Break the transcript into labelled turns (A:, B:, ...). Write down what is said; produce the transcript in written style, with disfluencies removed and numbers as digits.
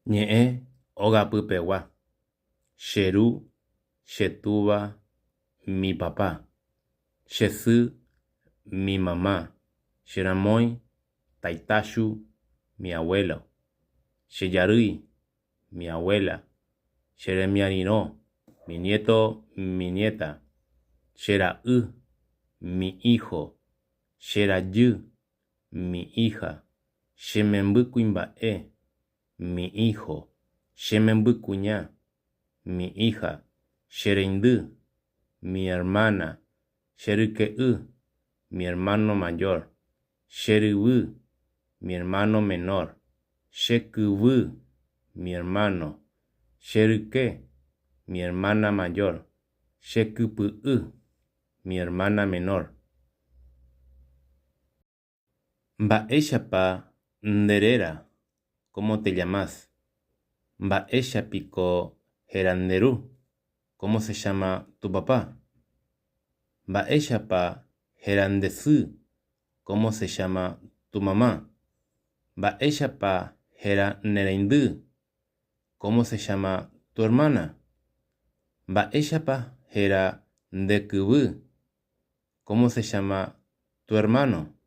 A: Ñe'ẽ ogapypegua. Che ru, che túva, mi papá. Che sy, mi mamá. Che ramói, taitáchu, mi abuelo. Che jarýi, mi abuela. Che remiarirõ, mi nieto, mi nieta. Che ra'y, mi hijo. Che rajy, mi hija. Che memby kuimba'e, mi hijo. Che memby kuña, mi hija. Che reindy, mi hermana. Che ryke'y, mi hermano mayor. Che ryvy, mi hermano menor. Che kyvy, mi hermano. Che ryke, mi hermana mayor. Che kypy'y, mi hermana menor. Mba'éichapa nderéra. ¿Cómo te llamas? Mba'éichapiko heranderu. ¿Cómo se llama tu papá? Mba'éichapa herandesy. ¿Cómo se llama tu mamá? Mba'éichapa heranereíndy. ¿Cómo se llama tu hermana? Mba'éichapa herandekyvy. ¿Cómo se llama tu hermano?